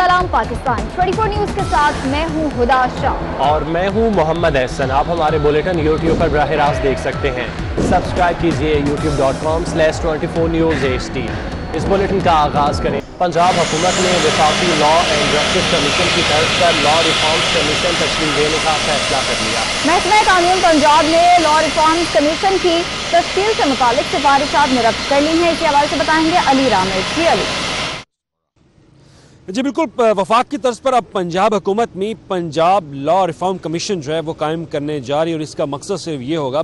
सलाम पाकिस्तान 24 न्यूज के साथ मैं हूं हुदा शाह और मैं हूं मोहम्मद एहसन। आप हमारे बुलेटिन यूट्यूब पर बराह रास्त देख सकते हैं। सब्सक्राइब कीजिए youtube.com/24newshd। इस बुलेटिन का आगाज करें। पंजाब हुकूमत ने वफाकी लॉ एंड जस्टिस कमीशन की तर्ज पर लॉ रिफॉर्म्स कमीशन तश्कील देने का फैसला कर लिया। महकमा कानून पंजाब ने लॉ रिफॉर्म्स कमीशन की तश्कील से मुतालिक सिफारिशात निरस्त कर ली हैं। इसी हवाले से बताएंगे अली रामेद। जी अली। जी बिल्कुल, वफाक की तर्ज पर अब पंजाब हुकूमत में पंजाब लॉ रिफॉर्म कमीशन जो है वो कायम करने जा रही है और इसका मकसद सिर्फ ये होगा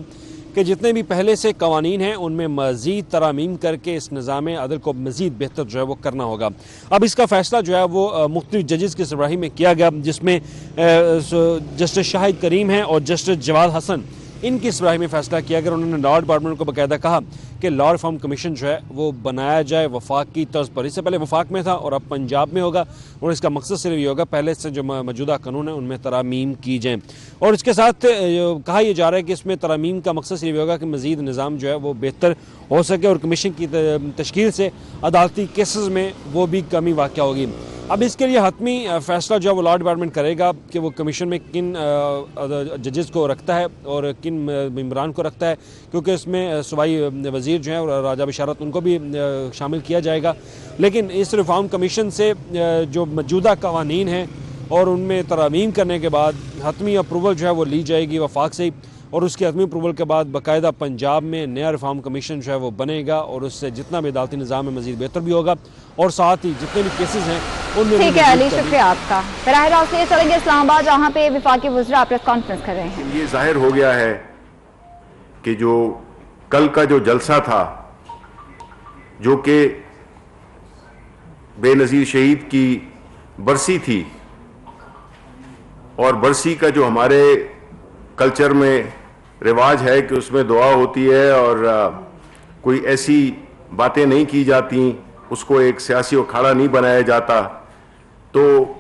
कि जितने भी पहले से कवानीन हैं उनमें मज़ीद तरामीम करके इस निज़ाम अदल को मज़ीद बेहतर जो है वो करना होगा। अब इसका फ़ैसला जो है वो मुख्तलिफ जजेस की सरबराही में किया गया, जिसमें जस्टिस शाहिद करीम हैं और जस्टिस जवाद हसन, इनकी सरबराही में फ़ैसला किया गया। उन्होंने लॉ डिपार्टमेंट को बाकायदा कहा कि लॉ रिफॉर्म कमीशन जो है वो बनाया जाए वफाक की तर्ज पर। इससे पहले वफाक में था और अब पंजाब में होगा और इसका मकसद सिर्फ ये होगा पहले से जो मौजूदा कानून है उनमें तरामीम की जाए। और इसके साथ कहा यह जा रहा है कि इसमें तरामीम का मकसद सिर्फ ये होगा कि मज़ीद निज़ाम जो है वो बेहतर हो सके और कमीशन की तश्कील से अदालती केसेस में वो भी कमी वाक़या होगी। अब इसके लिए हतमी फ़ैसला जो है वो लॉ डिपार्टमेंट करेगा कि वो कमीशन में किन जजेस को रखता है और किन मेंबरान को रखता है, क्योंकि इसमें सूबाई वज़ीर जो हैं और राजा बिशारत उनको भी शामिल किया जाएगा। लेकिन इस रिफॉर्म कमीशन से जो मौजूदा कवानीन हैं और उनमें तरामीम करने के बाद हतमी अप्रूवल जो है वो ली जाएगी वफाक से ही, और उसकी हतमी अप्रूवल के बाद बाकायदा पंजाब में नया रिफॉर्म कमीशन जो है वो बनेगा और उससे जितना भी अदालती निज़ाम है मज़ीद बेहतर भी होगा और साथ ही जितने भी केसेस हैं उनमें। ठीक है अली, शुक्रिया आपका। बराह रास्त से चलेंगे इस्लामाबाद, जहाँ पे वफाकी वज़रा प्रेस कॉन्फ्रेंस कर रहे हैं। ये जाहिर हो गया है कि जो कल का जो जलसा था, जो कि बेनज़ीर शहीद की बरसी थी, और बरसी का जो हमारे कल्चर में रिवाज है कि उसमें दुआ होती है और कोई ऐसी बातें नहीं की जाती, उसको एक सियासी अखाड़ा नहीं बनाया जाता, तो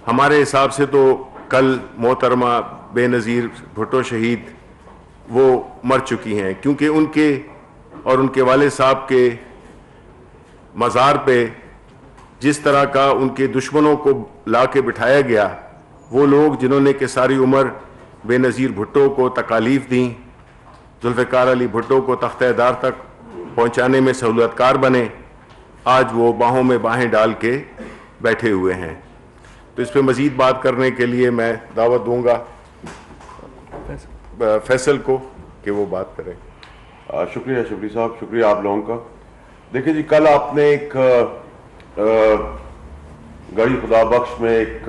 हमारे हिसाब से तो कल मोहतरमा बेनज़ीर भुट्टो शहीद वो मर चुकी हैं, क्योंकि उनके और उनके वाले साहब के मज़ार पे जिस तरह का उनके दुश्मनों को ला के बिठाया गया, वो लोग जिन्होंने कि सारी उम्र बेनज़ीर भुट्टो को तकालीफ दी, जुल्फ़िकार अली भुट्टो को तख्तेदार तक पहुंचाने में सहूलतकार बने, आज वो बाहों में बाहें डाल के बैठे हुए हैं। तो इस पर मज़ीद बात करने के लिए मैं दावत दूंगा फैसल को कि वो बात करें। शुक्रिया शफरी साहब, शुक्रिया आप लोगों का। देखिए जी, कल आपने एक गड़ी खुदा बख्श में एक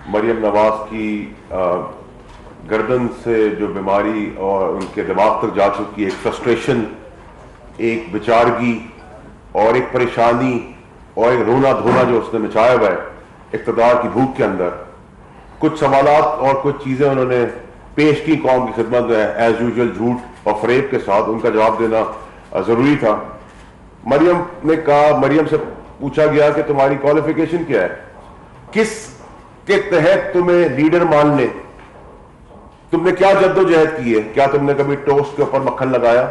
मरियम नवाज की गर्दन से जो बीमारी और उनके दिमाग तक जा चुकी है, एक फ्रस्ट्रेशन, एक बेचारगी और एक परेशानी और एक रोना धोना जो उसने मचाया हुआ है इक़्तिदार की भूख के अंदर, कुछ सवालात और कुछ चीज़ें उन्होंने पेश की कौम की खिदमत में एज यूजुअल झूठ और फरेब के साथ, उनका जवाब देना ज़रूरी था। मरियम ने कहा, मरियम से पूछा गया कि तुम्हारी क्वालिफिकेशन क्या है, किस के तहत तुम्हें लीडर मान ले, तुमने क्या जद्दोजहद की है, क्या तुमने कभी टोस्ट के ऊपर मक्खन लगाया,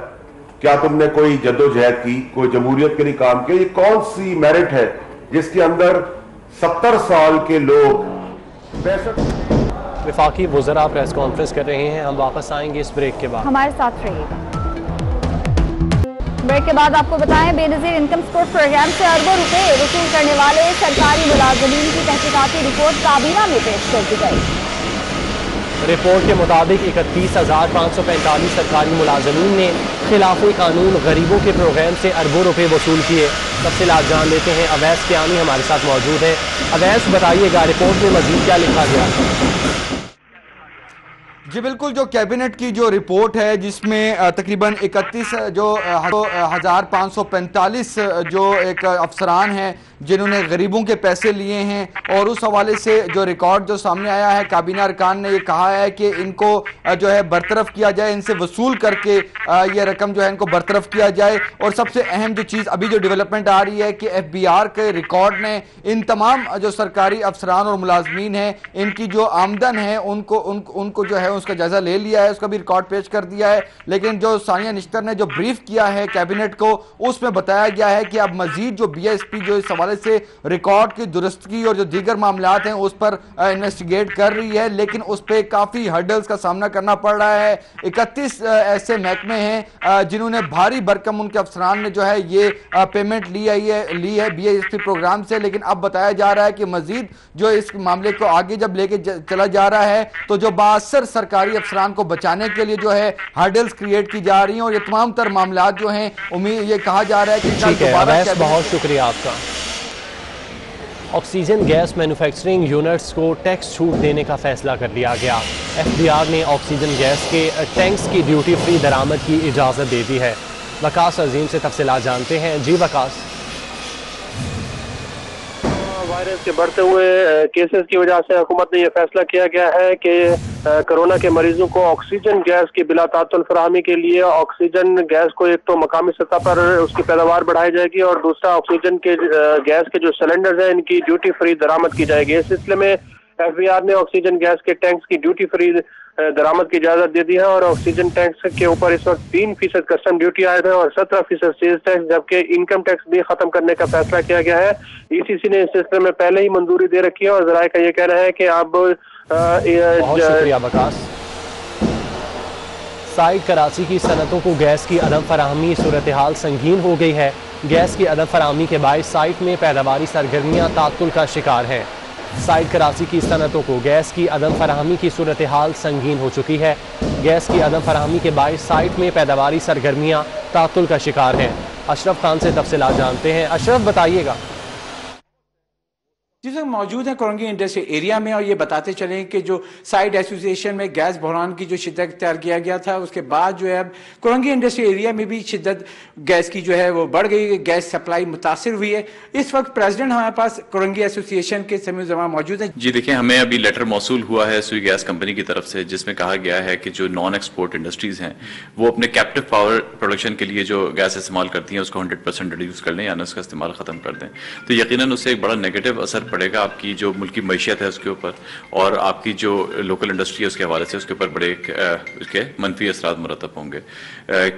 क्या तुमने कोई जद्दोजहद की, कोई जमहूरियत के लिए काम किया, ये कौन सी मेरिट है जिसके अंदर 70 साल के लोग 65। वफाकी वज़रा प्रेस कॉन्फ्रेंस कर रहे हैं। हम वापस आएंगे इस ब्रेक के बाद, हमारे साथ रहिएगा। ब्रेक के बाद आपको बताएं, बेनज़ीर इनकम सपोर्ट प्रोग्राम से अरबों रुपए वसूल करने वाले सरकारी मुलाज़मीन की तहकीकाती रिपोर्ट काबीना में पेश कर दी गई। रिपोर्ट के मुताबिक 31,545 सरकारी मुलाजमीन ने खिलाफ कानून गरीबों के प्रोग्राम से अरबों रुपए वसूल किए। तफसीलात जान लेते हैं। अवैस कियानी हमारे साथ मौजूद है। अवैस, बताइएगा रिपोर्ट में मज़ीद क्या लिखा गया? जी बिल्कुल, जो कैबिनेट की जो रिपोर्ट है जिसमें तकरीबन 31,545 जो एक अफसरान हैं जिन्होंने गरीबों के पैसे लिए हैं, और उस हवाले से जो रिकॉर्ड जो सामने आया है, काबीना अरकान ने ये कहा है कि इनको जो है बरतरफ किया जाए, इनसे वसूल करके ये रकम जो है इनको बरतरफ किया जाए। और सबसे अहम जो चीज़ अभी जो डेवलपमेंट आ रही है कि FBR के रिकॉर्ड ने इन तमाम जो सरकारी अफसरान और मुलाजमीन हैं इनकी जो आमदन है उनको जो है اس کا جائزہ لے لیا ہے, اس کا بھی ریکارڈ پیش کر دیا ہے, لیکن جو ثانیہ نشتر نے جو بریف کیا ہے کیبنٹ کو, اس میں بتایا گیا ہے کہ اب مزید جو بی ایس پی جو اس حوالے سے ریکارڈ کی درستگی اور جو دیگر معاملات ہیں اس پر انویسٹیگیٹ کر رہی ہے, لیکن اس پہ کافی ہرڈلز کا سامنا کرنا پڑ رہا ہے. 31 ایسے محکمے ہیں جنہوں نے بھاری بھرکم ان کے افسران نے جو ہے یہ پیمنٹ لی ہے بی ایس پی پروگرام سے, لیکن اب بتایا جا رہا ہے کہ مزید جو اس معاملے کو آگے جب لے کے چلا جا رہا ہے تو جو باثر سرکاری افسران کو بچانے کے لیے جو ہے ہرڈلز کریٹ کی جا رہی ہیں, اور یہ تمام تر معاملات جو ہیں امید یہ کہا جا رہا ہے کہ ٹھیک ہے اویس, بہت شکریہ آپ کا. آکسیجن گیس مینوفیکچرنگ یونٹس کو ٹیکس چھوٹ دینے کا فیصلہ کر لیا گیا. ایف بی آر نے آکسیجن گیس کے ٹینکس کی ڈیوٹی فری درآمد کی اجازت دے دی ہے. وقاص عظیم سے تفصیلات جانتے ہیں. جی وقاص. وائرس کے بڑھتے ہوئے کیسز کی وجہ سے حکومت نے یہ فیصلہ کیا گیا ہے کہ کرونا کے مریضوں کو آکسیجن گیس کی بلا تعطل فراہمی کے لیے آکسیجن گیس کو ایک تو مقامی سطح پر اس کی پیداوار بڑھائی جائے گی, اور دوسرا آکسیجن کے گیس کے جو سلنڈرز ہیں ان کی ڈیوٹی فری درآمد کی جائے گی. اس سلسلے میں ایف بی آر نے آکسیجن گیس کے ٹینکس کی ڈیوٹی فری درآمد کی اجازت دے دی ہے, اور آکسیجن ٹینکس کے اوپر اس وقت 3% کسٹم ڈیوٹی عائد ہے اور 17% سیز ٹیکس, جبکہ انکم ٹیکس بھی ختم کرنے کا فیصلہ کیا گیا ہے. ای سی سی نے اس سلسلے میں پہلے ہی منظوری دے رکھی ہے, اور ذرائع کا یہ کہنا ہے کہ اب بہت شکریہ وقاص. سائٹ کراچی کی صنعتوں کو گیس کی عدم فراہمی صورتحال سنگین ہو گئی ہے. گیس کی عدم فراہمی کے باعث سائٹ میں پیداواری سرگرمیاں تعطل کا شکار ہیں. سائٹ کراچی کی صنعتوں کو گیس کی عدم فراہمی کی صورتحال سنگین ہو چکی ہے. گیس کی عدم فراہمی کے باعث سائٹ میں پیداواری سرگرمیاں تعطل کا شکار ہیں. اشرف خان سے تفصیلات جانتے ہیں. اشرف بتائیے گا. جس موجود ہیں کورنگی انڈسٹری ایریا میں, اور یہ بتاتے چلیں کہ جو سائٹ ایسوسی ایشن میں گیس بحران کی جو شدت اختیار کیا گیا تھا اس کے بعد جو ہے اب کورنگی انڈسٹری ایریا میں بھی شدت گیس کی جو ہے وہ بڑھ گئی, گیس سپلائی متاثر ہوئی ہے. اس وقت پریزیڈنٹ ہمارے پاس کورنگی ایسوسی ایشن کے سمیع زمان موجود ہیں. جی دیکھیں, ہمیں ابھی لیٹر موصول ہوا ہے سوئی گیس کمپنی کی طرف سے, جس میں کہا گیا ہے کہ جو نان ایکسپورٹ انڈسٹریز ہیں وہ اپنے کیپٹو پاور پروڈکشن کے لیے جو گیس استعمال کرتی ہیں اس کو 100% ریڈیوس کر لیں, یعنی اس کا استعمال ختم کر دیں. تو یقیناً اس سے ایک بڑا نیگیٹو اثر پڑے گا آپ کی جو ملکی معیشت ہے اس کے اوپر, اور آپ کی جو لوکل انڈسٹری ہے اس کے حوالے سے اس کے اوپر بڑے اس کے منفی اثرات مرتب ہوں گے.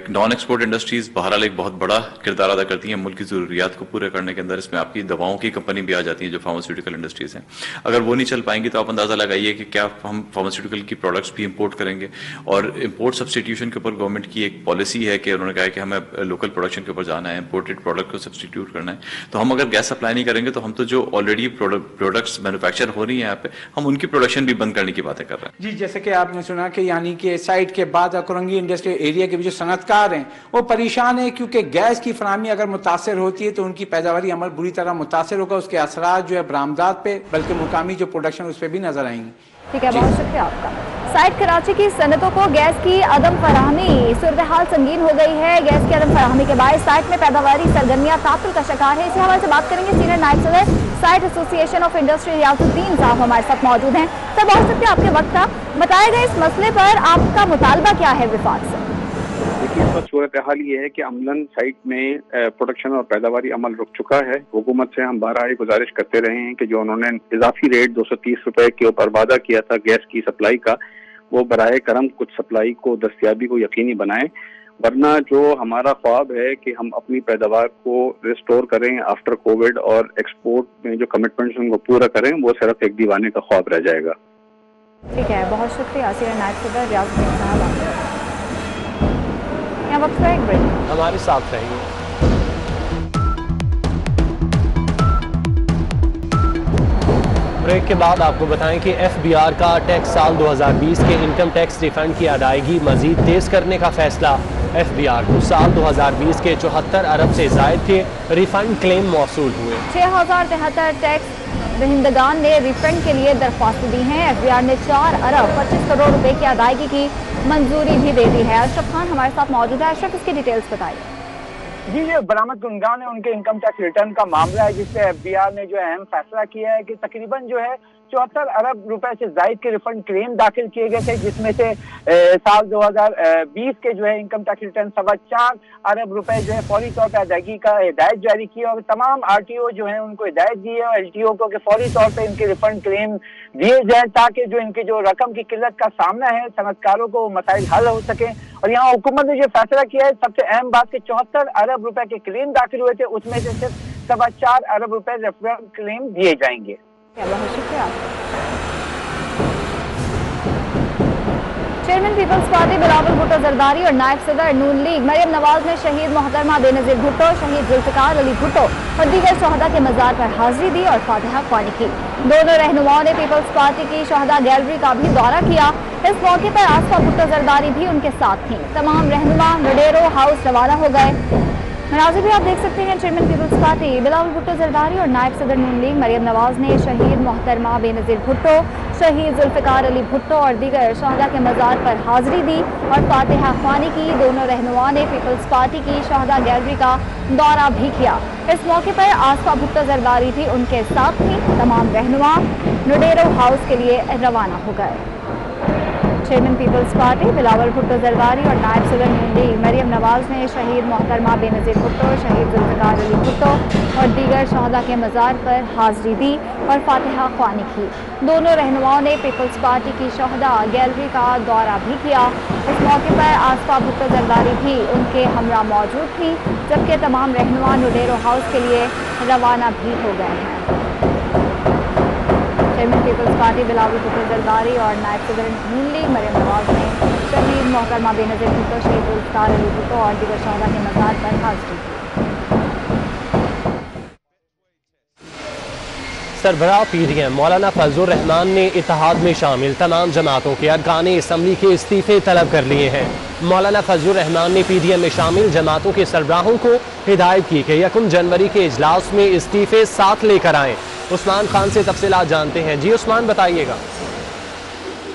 نان ایکسپورٹ انڈسٹریز بہرحال ایک بہت بڑا کردار ادا کرتی ہیں ملک کی ضروریات کو پورے کرنے کے اندر. اس میں آپ کی دواؤں کی کمپنی بھی آ جاتی ہیں جو فارماسیوٹیکل انڈسٹریز ہیں. اگر وہ نہیں چل پائیں گی تو آپ اندازہ لگائیے کہ کیا ہم فارماسیوٹیکل کی پروڈکٹس بھی امپورٹ کریں گے. اور امپورٹ سبسٹیٹیوشن کے اوپر گورنمنٹ کی ایک پالیسی ہے کہ انہوں نے کہا ہے کہ ہمیں لوکل پروڈکشن کے اوپر جانا ہے, امپورٹڈ پروڈکٹ کو سبسٹیٹیوٹ کرنا ہے. تو ہم اگر گیس سپلائی نہیں کریں گے تو ہم تو جو آلریڈی پروڈکٹس مینوفیکچر ہو رہی ہیں یہاں پہ, ہم ان کی پروڈکشن بھی بند کرنے کی باتیں کر رہے ہیں. جی جیسے کہ آپ نے سنا کہ یعنی کہ سائٹ کے بعد کورنگی انڈسٹری ایریا کے بھی جو صنعت کار ہیں وہ پریشان ہیں, کیونکہ گیس کی فراہمی اگر متاثر ہوتی ہے تو ان کی پیداواری عمل بری طرح متاثر ہوگا. اس کے اثرات جو ہے برآمدات پہ بلکہ مقامی جو پروڈکشن اس پہ بھی نظر آئیں گی. ٹھیک ہے, بہت شکریہ آپ کا. سائٹ کراچی کی صنعتوں کو گیس کی عدم فراہمی صورتحال سنگین ہو گئی ہے. گیس کی عدم فراہمی کے باعث سائٹ میں پیداواری سرگرمیاں تعطل کا شکار ہے. اسی حوالے سے بات کریں گے سینئر نائب صدر سائٹ ایسوسی ایشن آف انڈسٹری ریاض الدین صاحب ہمارے ساتھ موجود ہیں. سر بہت شکریہ آپ کے وقت کا. بتائے گئے اس مسئلے پر آپ کا مطالبہ کیا ہے وفاق سے؟ دیکھیے, اس وقت صورتحال یہ ہے کہ عملاً سائٹ میں پروڈکشن اور پیداواری عمل رک چکا ہے. حکومت سے ہم بارہا گزارش کرتے رہے ہیں کہ جو انہوں نے اضافی ریٹ 230 روپے کے اوپر وعدہ کیا تھا گیس کی سپلائی کا, وہ براہ کرم کچھ سپلائی کو دستیابی کو یقینی بنائیں, ورنہ جو ہمارا خواب ہے کہ ہم اپنی پیداوار کو ریسٹور کریں آفٹر کووڈ اور ایکسپورٹ میں جو کمٹمنٹس ان کو پورا کریں, وہ صرف ایک دیوانے کا خواب رہ جائے گا. ٹھیک ہے, بہت شکریہ سینئر نائب صدر ریاض الدین صاحب. وقت کا ایک بریک, ہمارے ساتھ رہیے. بریک کے بعد آپ کو بتائیں کہ ایف بی آر کا ٹیکس سال 2020 کے انکم ٹیکس ریفنڈ کی ادائیگی مزید تیز کرنے کا فیصلہ. ایف بی آر کو سال 2020 کے 74 ارب سے زائد کے ریفنڈ کلیم موصول ہوئے. 6073 ٹیکس دہندگان نے ریفنڈ کے لیے درخواست دی ہیں. ایف بی آر نے 4 ارب 25 کروڑ روپے کی ادائیگی کی منظوری بھی دے دی ہے. اشرف خان ہمارے ساتھ موجود ہے. اشرف, اس کی ڈیٹیلز بتائیے. जी, ये बरामद कुनगान है उनके इनकम टैक्स रिटर्न का मामला है, जिससे एफबीआर ने जो अहम फैसला किया है कि तकरीबन जो है 74 अरब रुपए से जायद के रिफंड क्लेम दाखिल किए गए थे, जिसमें से साल 2020 के जो है इनकम टैक्स रिटर्न 4.25 अरब रुपए जो है फौरी तौर पर अदायगी का हिदायत जारी की और तमाम आरटीओ जो है उनको हिदायत दी है और एलटीओ को कि फौरी तौर पर इनके रिफंड क्लेम दिए जाए, ताकि जो इनके जो रकम की किल्लत का सामना है सनतकारों को मसाइल हल हो सके। और यहाँ हुकूमत ने जो फैसला किया है, सबसे अहम बात कि 74 अरब रुपए के क्लेम दाखिल हुए थे, उसमें से सिर्फ 4.25 अरब रुपए रेफरल क्लेम दिए जाएंगे। बहुत शुक्रिया। Chairman Peoples Party Bilawal Bhutto Zardari और नायब सदर नून लीग मरियम नवाज ने शहीद मोहतरमा बेनजीर भुट्टो, शहीद जुल्फिकार अली भुट्टो और दीगर शहदा के मजार पर हाजिरी दी और फातिहा ख्वानी की। दोनों रहनुमाओं ने पीपल्स पार्टी की शहदा गैलरी का भी दौरा किया। इस मौके पर आसफा भुट्टो जरदारी भी उनके साथ थी। तमाम रहनुमा नडेरो हाउस रवाना हो गए। मनाजिर भी आप देख सकते हैं। Chairman Peoples Party Bilawal Bhutto Zardari और नायब सदर नून लीग मरियम नवाज ने शहीद मोहतरमा बेनजीर भुट्टो, शहीद जुल्फिकार अली भुट्टो और दीगर शहदा के मजार पर हाजिरी दी और फातिहा ख्वानी की। दोनों रहनुमा ने पीपल्स पार्टी की शहदा गैलरी का दौरा भी किया। इस मौके पर आसफा भुट्टो जरदारी भी उनके साथ थी। तमाम रहनुमा नडेरो हाउस के लिए रवाना हो गए। Chairman Peoples Party Bilawal Bhutto Zardari और नायब सदर नून लीग मरियम नवाज ने शहीद मोहतरमा बेनजीर भुट्टो, शहीद जुल्फिकार अली भुट्टो और दीगर शहदा के मजार पर हाजिरी दी और फातिहा ख्वानी की। दोनों रहनुमाओं ने पीपल्स पार्टी की शहदा गैलरी का दौरा भी किया। इस मौके पर आसफा भुट्टो जरदारी भी उनके हमरा मौजूद थी, जबकि तमाम रहनुमा नडेरो हाउस के लिए रवाना भी हो गए हैं। Chairman Peoples Party Bilawal Bhutto Zardari और नायब सदर नून लीग मरियम नवाज ने शहीद मोहतरमा बेनजीर भुट्टो, शहीद जुल्फिकार अली भुट्टो और दीगर शहदा के मजार पर हाजिरी की। सरबराह पीडीएम मौलाना फजलुर रहमान ने इत्तेहाद में शामिल तमाम जमातों के अरकान असम्बली के इस्तीफे तलब कर लिए हैं। मौलाना फजलुर रहमान ने पीडीएम में शामिल जमातों के सरबराहों को हिदायत की कि 1 जनवरी के इजलास में इस्तीफे साथ लेकर आएं। उस्मान खान से तफसीलात जानते हैं। जी उस्मान, बताइएगा।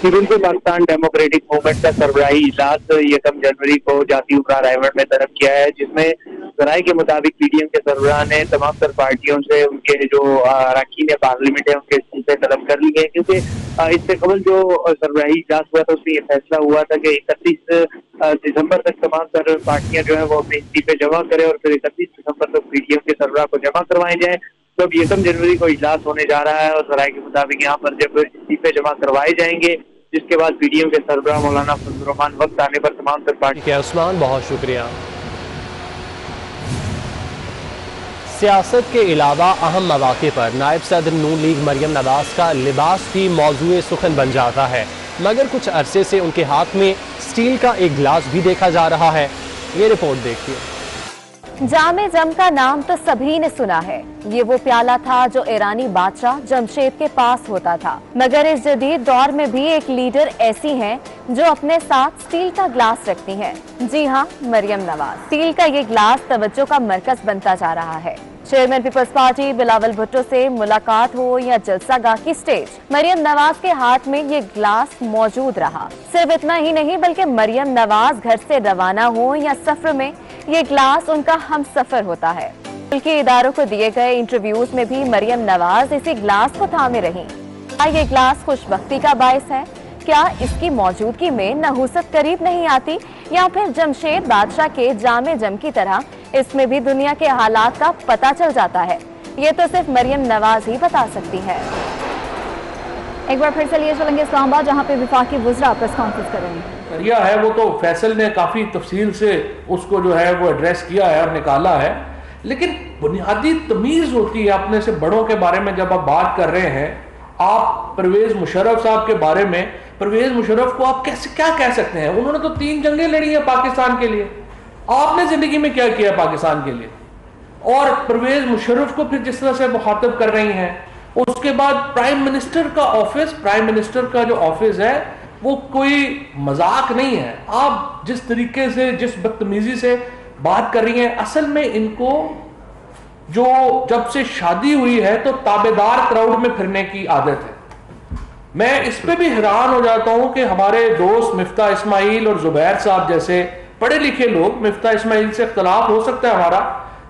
बिल्कुल, पाकिस्तान डेमोक्रेटिक मूवमेंट का सरबराही इजलास 1 जनवरी को जाती उमरा रायवंड में तलब किया है, जिसमें जराये के मुताबिक पीडीएम के सरबराह ने तमाम तर पार्टियों से उनके जो अरकान पार्लियामेंट है उनके इस्तीफे तलब कर लिए, क्योंकि इससे कबल जो सरबराही इजलास हुआ था उसमें यह फैसला हुआ था कि 31 दिसंबर तक तमाम तर पार्टियां जो है वो अपने इस्तीफे जमा करें और फिर 31 दिसंबर तक पीडीएम के सरबराह को जमा करवाए जाए। तो अब 1 जनवरी को इजलास होने जा रहा है और जराये के मुताबिक यहाँ पर जब इस्तीफे जमा करवाए जाएंगे, जिसके बाद पीडीएम के सरबराह मौलाना फजलुर रहमान वक्त आने पर तमाम तर पार्टी के। उस्मान, बहुत शुक्रिया। सियासत के अलावा अहम मौके पर नायब सदर नून लीग मरियम नवाज का लिबास भी मौजूए सुखन बन जाता है, मगर कुछ अरसे से उनके हाथ में स्टील का एक गिलास भी देखा जा रहा है। ये रिपोर्ट देखिए। जामे जम का नाम तो सभी ने सुना है। ये वो प्याला था जो ईरानी बादशाह जमशेद के पास होता था, मगर इस जदीद दौर में भी एक लीडर ऐसी हैं जो अपने साथ स्टील का ग्लास रखती हैं। जी हाँ, मरियम नवाज। स्टील का ये ग्लास तवज्जो का मरकज बनता जा रहा है। Chairman Peoples Party Bilawal Bhutto से मुलाकात हो या जलसागाह की स्टेज, मरियम नवाज के हाथ में ये ग्लास मौजूद रहा। सिर्फ इतना ही नहीं, बल्कि मरियम नवाज घर से रवाना हो या सफर में, ये ग्लास उनका हम सफर होता है। बल्कि इदारों को दिए गए इंटरव्यूज में भी मरियम नवाज इसी ग्लास को थामे रही। क्या ये ग्लास खुशबख्ती का बायस है? क्या इसकी मौजूदगी में नहुसत करीब नहीं आती, या फिर जमशेद बादशाह के जामे जम की तरह इसमें भी दुनिया के हालात का पता चल जाता है? ये तो सिर्फ मरियम नवाज ही बता सकती है। एक बार फिर से लिए चलेंगे इस्लामाबाद, जहाँ पे विफाकी वज़रा प्रेस कॉन्फ्रेंस करेंगे। करिया है वो तो फैसल ने काफ़ी तफसील से उसको जो है वो एड्रेस किया है और निकाला है, लेकिन बुनियादी तमीज़ होती है अपने से बड़ों के बारे में। जब आप बात कर रहे हैं, आप परवेज़ मुशर्रफ साहब के बारे में, परवेज़ मुशर्रफ को आप कैसे क्या कह सकते हैं? उन्होंने तो 3 जंगें लड़ी हैं पाकिस्तान के लिए। आपने ज़िंदगी में क्या किया पाकिस्तान के लिए? और परवेज़ मुशर्रफ को फिर जिस तरह से मुखातब कर रही हैं, उसके बाद प्राइम मिनिस्टर का ऑफिस, प्राइम मिनिस्टर का जो ऑफिस है वो कोई मजाक नहीं है। आप जिस तरीके से, जिस बदतमीजी से बात कर रही हैं, असल में इनको जो जब से शादी हुई है तो ताबेदार क्राउड में फिरने की आदत है। मैं इस पे भी हैरान हो जाता हूं कि हमारे दोस्त मिफ्ता इस्माइल और जुबैर साहब जैसे पढ़े लिखे लोग, मिफ्ता इस्माइल से इख्तलाफ हो सकता है हमारा,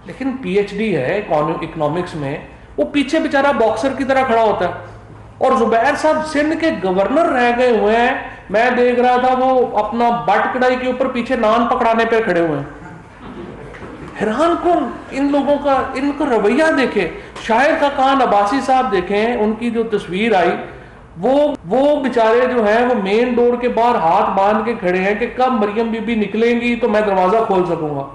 लेकिन PhD है इकोनॉमिक्स में, वो पीछे बेचारा बॉक्सर की तरह खड़ा होता है। और जुबैर साहब सिंध के गवर्नर रह गए हुए हैं, मैं देख रहा था वो अपना बट कढ़ाई के ऊपर पीछे नान पकड़ाने पे खड़े हुए हैं। हैरान कौन इन लोगों का, इनका रवैया देखे। शायर का कान अब्बासी साहब देखें, उनकी जो तस्वीर आई, वो बेचारे जो हैं वो मेन डोर के बाहर हाथ बांध के खड़े हैं कि कब मरियम बीबी निकलेंगी तो मैं दरवाजा खोल सकूंगा।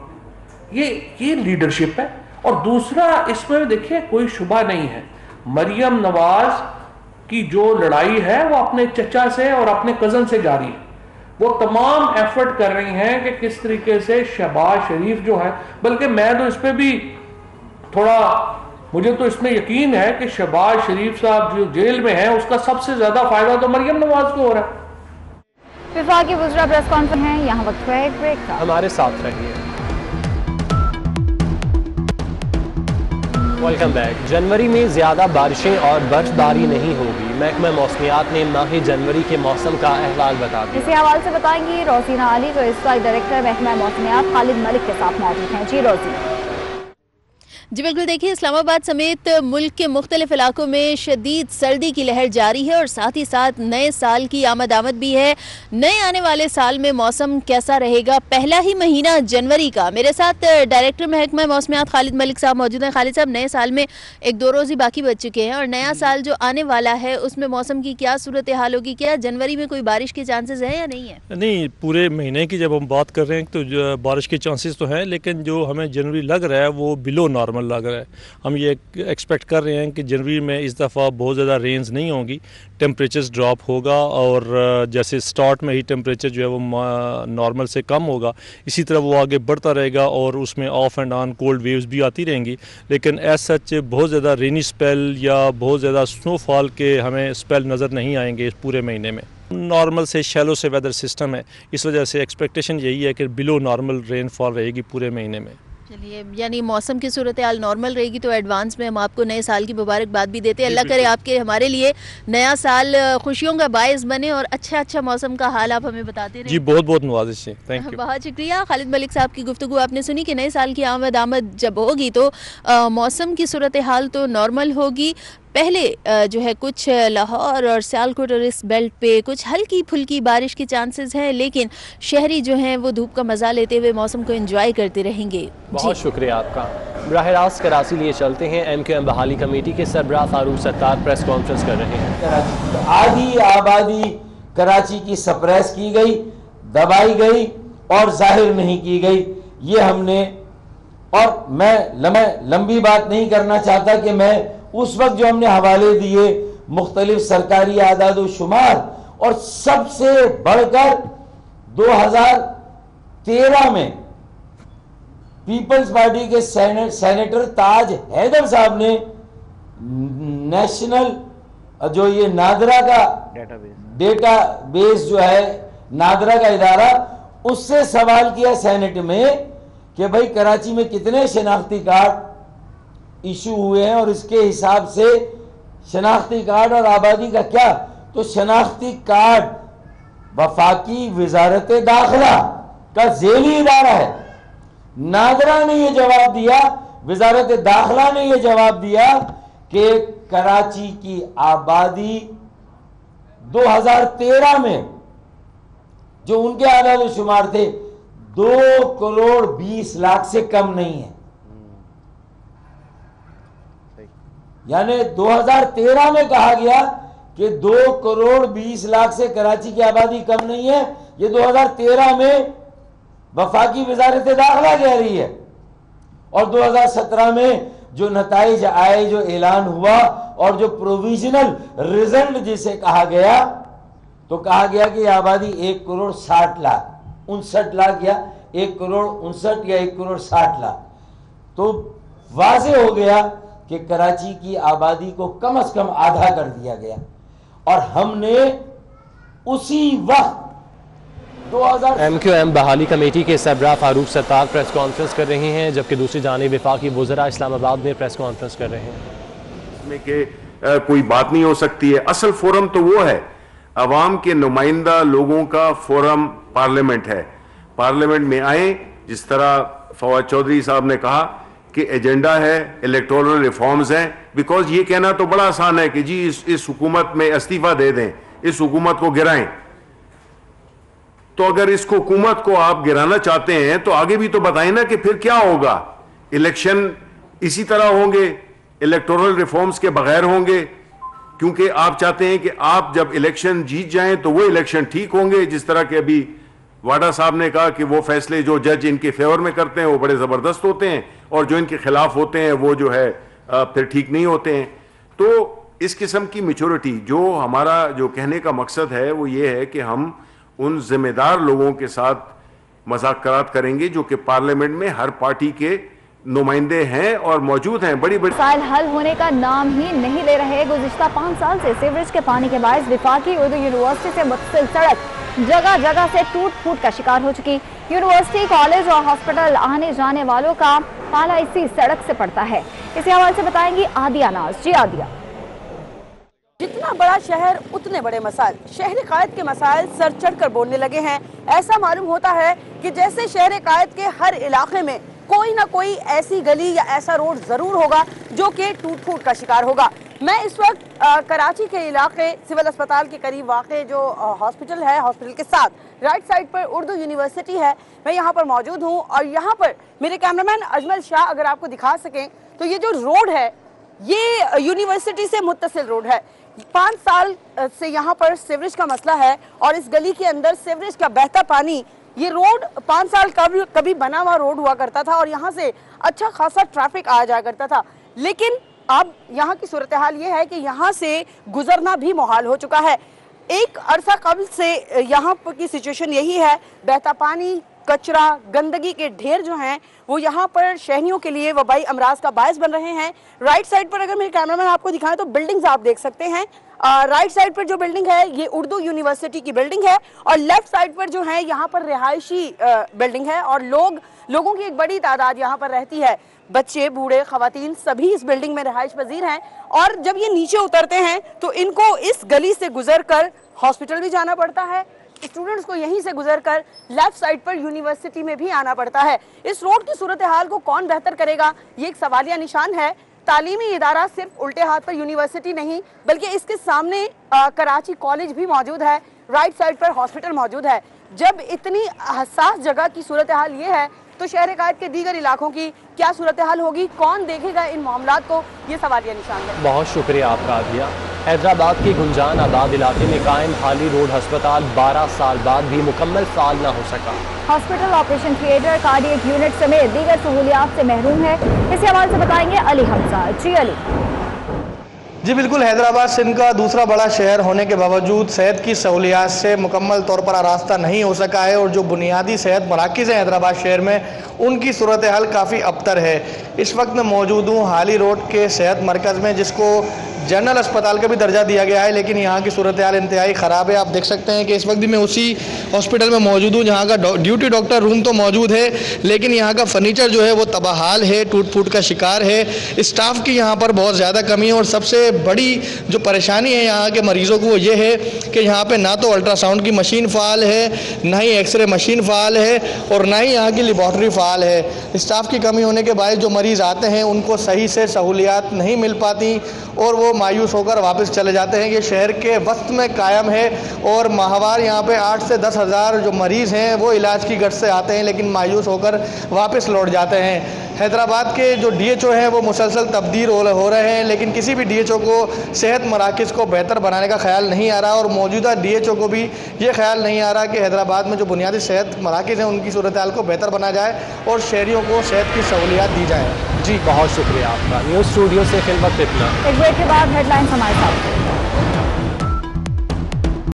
ये लीडरशिप है। और दूसरा, इसमें देखिए कोई शुबा नहीं है, मरियम नवाज की जो लड़ाई है वो अपने चचा से और अपने कजन से जारी है। वो तमाम एफर्ट कर रही हैं कि किस तरीके से शहबाज शरीफ जो है, बल्कि मैं तो इस पे भी थोड़ा, मुझे तो इसमें यकीन है कि शहबाज शरीफ साहब जो जेल में हैं उसका सबसे ज्यादा फायदा तो मरियम नवाज को हो रहा है। फिफा की वुज़रा प्रेस कॉन्फ्रेंस है, यहाँ वक्त है एक ब्रेक का। हमारे साथ रहिए। Welcome back. जनवरी में ज़्यादा बारिशें और बर्फबारी नहीं होगी, महकमा मौसमियात ने माह जनवरी के मौसम का अहवाल बता दिया। इसी हवाले से बताएंगी रोजीना अली, जो इस वक्त डायरेक्टर महकमा मौसमियात खालिद मलिक के साथ मौजूद हैं। जी रोजीना। जी बिल्कुल, देखिए इस्लामाबाद समेत मुल्क के मुख्तलिफ इलाकों में शदीद सर्दी की लहर जारी है और साथ ही साथ नए साल की आमद भी है। नए आने वाले साल में मौसम कैसा रहेगा, पहला ही महीना जनवरी का। मेरे साथ डायरेक्टर महकमा मौसमियात खालिद मलिक साहब मौजूद हैं। खालिद साहब, नए साल में एक 2 रोज़ ही बाकी बच चुके हैं और नया साल जो आने वाला है उसमें मौसम की क्या सूरत हाल होगी? क्या जनवरी में कोई बारिश के चांसेस हैं या नहीं है? नहीं, पूरे महीने की जब हम बात कर रहे हैं तो बारिश के चांसेस तो हैं, लेकिन जो हमें जनवरी लग रहा है वो बिलो नॉर्मल लग रहा है। हम ये एक्सपेक्ट कर रहे हैं कि जनवरी में इस दफ़ा बहुत ज़्यादा रेंज नहीं होंगी, टेम्परेचर्स ड्रॉप होगा और जैसे स्टार्ट में ही टेम्परेचर जो है वो नॉर्मल से कम होगा, इसी तरह वो आगे बढ़ता रहेगा और उसमें of and on cold waves भी आती रहेंगी। लेकिन एज सच बहुत ज़्यादा रेनी स्पेल या बहुत ज़्यादा स्नोफॉल के हमें स्पेल नज़र नहीं आएंगे इस पूरे महीने में। नॉर्मल से शैलो से वेदर सिस्टम है, इस वजह से एक्सपेक्टेशन यही है कि बिलो नॉर्मल रेनफॉल रहेगी पूरे महीने में। चलिए, यानी मौसम की सूरत हाल नॉर्मल रहेगी तो एडवांस में हम आपको नए साल की मुबारकबाद भी देते हैं। अल्लाह करे आपके हमारे लिए नया साल खुशियों का बायस बने और अच्छा मौसम का हाल आप हमें बताते रहें। जी बहुत बहुत नवाजिश है, थैंक यू। बहुत शुक्रिया। खालिद मलिक साहब की गुफ्तगू आपने सुनी कि नए साल की आमद जब होगी तो मौसम की सूरत हाल तो नॉर्मल होगी। पहले जो है कुछ लाहौर और सियालकोट और इस बेल्ट पे कुछ हल्की फुल्की बारिश के चांसेस हैं, लेकिन शहरी जो हैं वो धूप का मज़ा लेते हुए मौसम को एंजॉय करते रहेंगे। बहुत शुक्रिया आपका। बराह रास्त कराची लिए चलते हैं। MQM बहाली कमेटी के सरबराह फारूक सत्तार प्रेस कॉन्फ्रेंस कर रहे हैं। आधी आबादी कराची की सप्रेस की गई, दबाई गई और जाहिर नहीं की गई, ये हमने, और मैं लंबी बात नहीं करना चाहता कि मैं उस वक्त जो हमने हवाले दिए मुख्तलिफ सरकारी आदाद व शुमार, और सबसे बढ़कर 2013 में पीपल्स पार्टी के सेनेटर ताज हैदर साहब ने नेशनल जो ये नादरा का डेटाबेस जो है, नादरा का इदारा, उससे सवाल किया सेनेट में कि भाई कराची में कितने शनाख्ती कार्ड इशू हुए हैं और इसके हिसाब से शनाख्ती कार्ड और आबादी का क्या। तो शनाख्ती कार्ड वफाकी वजारत दाखिला का झेली इदारा है। नादरा ने यह जवाब दिया, वजारत दाखिला ने यह जवाब दिया कि कराची की आबादी 2013 में जो उनके आदाद शुमार थे 2 करोड़ 20 लाख से कम नहीं है। यानी 2013 में कहा गया कि 2 करोड़ 20 लाख से कराची की आबादी कम नहीं है, ये 2013 में वफाकी वजारत दाखिला कह रही है। और 2017 में जो नताइज आए, जो ऐलान हुआ और जो प्रोविजनल रिजल्ट जिसे कहा गया, तो कहा गया कि आबादी 1 करोड़ 60 लाख 59 लाख या 1 करोड़ 59 या 1 करोड़ 60 लाख। तो वाज़ेह हो गया कि कराची की आबादी को कम से कम आधा कर दिया गया। और हमने उसी वक्त 2000 MQM बहाली कमेटी के सरबराह फारूक सत्तार प्रेस कॉन्फ्रेंस कर रहे हैं, जबकि दूसरी जानिब वफाकी वज़रा इस्लामाबाद में प्रेस कॉन्फ्रेंस कर रहे हैं। इसमें कि कोई बात नहीं हो सकती है। असल फोरम तो वो है, अवाम के नुमाइंदा लोगों का फोरम पार्लियामेंट है। पार्लियामेंट में आए, जिस तरह फवाद चौधरी साहब ने कहा कि एजेंडा है, इलेक्टोरल रिफॉर्म्स हैं, बिकॉज ये कहना तो बड़ा आसान है कि जी इस हुकूमत में इस्तीफा दे दें, इस हुकूमत को गिराएं। तो अगर इस हुकूमत को आप गिराना चाहते हैं तो आगे भी तो बताएं ना कि फिर क्या होगा। इलेक्शन इसी तरह होंगे, इलेक्टोरल रिफॉर्म्स के बगैर होंगे, क्योंकि आप चाहते हैं कि आप जब इलेक्शन जीत जाएं तो वो इलेक्शन ठीक होंगे। जिस तरह के अभी वाडा साहब ने कहा कि वो फैसले जो जज इनके फेवर में करते हैं वो बड़े ज़बरदस्त होते हैं और जो इनके खिलाफ होते हैं वो जो है फिर ठीक नहीं होते हैं। तो इस किस्म की मैच्योरिटी, जो हमारा जो कहने का मकसद है वो ये है कि हम उन जिम्मेदार लोगों के साथ मज़ाकरात करेंगे जो कि पार्लियामेंट में हर पार्टी के नुमाइंदे हैं और मौजूद हैं। बड़ी बड़ी मसाइल हल होने का नाम ही नहीं ले रहे। गुज़िश्ता 5 साल से सीवरेज के पानी के बायस वफाकी उर्दू यूनिवर्सिटी से मुत्तसिल सड़क जगह जगह से टूट फूट का शिकार हो चुकी। यूनिवर्सिटी, कॉलेज और हॉस्पिटल आने जाने वालों का पाला इसी सड़क से पड़ता है। इसी हवाले से बताएंगी आदिया नाज। जी आदिया। जितना बड़ा शहर उतने बड़े मसाइल। शहर कायद के मसाइल सर चढ़कर बोलने लगे हैं। ऐसा मालूम होता है कि जैसे शहर कायद के हर इलाके में कोई ना कोई ऐसी गली या ऐसा रोड जरूर होगा जो कि टूट फूट का शिकार होगा। मैं इस वक्त कराची के इलाके सिविल अस्पताल के करीब वाक़े जो हॉस्पिटल है, हॉस्पिटल के साथ राइट साइड पर उर्दू यूनिवर्सिटी है, मैं यहाँ पर मौजूद हूँ और यहाँ पर मेरे कैमरामैन अजमल शाह अगर आपको दिखा सकें तो ये जो रोड है ये यूनिवर्सिटी से मुत्तसिल रोड है। 5 साल से यहाँ पर सीवरेज का मसला है और इस गली के अंदर सीवरेज का बहता पानी, ये रोड 5 साल कभी बना हुआ रोड हुआ करता था और यहाँ से अच्छा खासा ट्रैफिक आ जाया करता था। लेकिन अब यहाँ की सूरत हाल ये है कि यहाँ से गुजरना भी मुहाल हो चुका है। एक अरसा कबल से यहाँ की सिचुएशन यही है, बहता पानी, कचरा, गंदगी के ढेर जो हैं वो यहाँ पर शहरियों के लिए वबाई अमराज का बायस बन रहे हैं। राइट साइड पर अगर मेरे कैमरामैन आपको दिखाएं तो बिल्डिंग्स आप देख सकते हैं। राइट साइड पर जो बिल्डिंग है ये उर्दू यूनिवर्सिटी की बिल्डिंग है और लेफ्ट साइड पर जो है यहाँ पर रिहायशी बिल्डिंग है और लोगों की एक बड़ी तादाद यहाँ पर रहती है। बच्चे, बूढ़े, खवातीन सभी इस बिल्डिंग में रिहाइश पजीर हैं और जब ये नीचे उतरते हैं तो इनको इस गली से गुजर कर हॉस्पिटल भी जाना पड़ता है। स्टूडेंट्स को यहीं से गुजरकर लेफ्ट साइड पर यूनिवर्सिटी में भी आना पड़ता है। इस रोड की सूरत हाल को कौन बेहतर करेगा, ये एक सवालिया निशान है। तालीमी इदारा सिर्फ उल्टे हाथ पर यूनिवर्सिटी नहीं बल्कि इसके सामने कराची कॉलेज भी मौजूद है, राइट साइड पर हॉस्पिटल मौजूद है। जब इतनी हसास जगह की सूरत हाल ये है तो शहर कायद के दीगर इलाकों की क्या सूरत हाल होगी, कौन देखेगा इन मामलात को, ये सवालिया निशान है। बहुत शुक्रिया आपका आदिया। हैदराबाद के गुंजान आबाद इलाके में कायम हाली रोड अस्पताल 12 साल बाद भी मुकम्मल फाल न हो सका। Hospital, operation theatre, cardiac unit समेत दीगर सहूलियात से महरूम है। इसी हवाले से बताएंगे अली हमजा। जी अली। जी बिल्कुल, हैदराबाद सिंध का दूसरा बड़ा शहर होने के बावजूद सेहत की सहूलियात से मुकम्मल तौर पर आरास्ता नहीं हो सका है और जो बुनियादी सेहत मराकज़ हैं हैदराबाद शहर में उनकी सूरत हाल काफ़ी अबतर है। इस वक्त मैं मौजूद हूँ हाली रोड के सेहत मरकज़ में, जिसको जनरल अस्पताल का भी दर्जा दिया गया है, लेकिन यहाँ की सूरत हाल इंतहाई ख़राब है। आप देख सकते हैं कि इस वक्त भी मैं उसी हॉस्पिटल में मौजूद हूँ जहाँ का ड्यूटी डॉक्टर रूम तो मौजूद है, लेकिन यहाँ का फर्नीचर जो है वो तबाहाल है, टूट फूट का शिकार है। स्टाफ की यहाँ पर बहुत ज़्यादा कमी है और सबसे बड़ी जो परेशानी है यहाँ के मरीज़ों को वो ये है कि यहाँ पर ना तो अल्ट्रासाउंड की मशीन फ़ाल है, ना ही एक्सरे मशीन फ़ाल है और ना ही यहाँ की लेबॉर्ट्री फ़ाल है। स्टाफ की कमी होने के बायस जो मरीज़ आते हैं उनको सही से सहूलियात नहीं मिल पाती और वो मायूस होकर वापस चले जाते हैं। ये शहर के वस्त में कायम है और माहवार यहाँ पे 8 से 10 हज़ार जो मरीज़ हैं वो इलाज की गर्ज से आते हैं लेकिन मायूस होकर वापस लौट जाते हैं। हैदराबाद के जो DHO हैं वो मुसलसल तब्दील हो रहे हैं, लेकिन किसी भी DHO को सेहत मराकज़ को बेहतर बनाने का ख्याल नहीं आ रहा और मौजूदा DHO को भी ये ख्याल नहीं आ रहा कि हैदराबाद में जो बुनियादी सेहत मराकज़ हैं उनकी सूरत हाल को बेहतर बना जाए और शहरियों को सेहत की सहूलियात दी जाए। जी बहुत शुक्रिया आपका। न्यूज़ स्टूडियो से फिल वक्त इतना। एक ब्रेक के बाद हेडलाइंस हमारे साथ।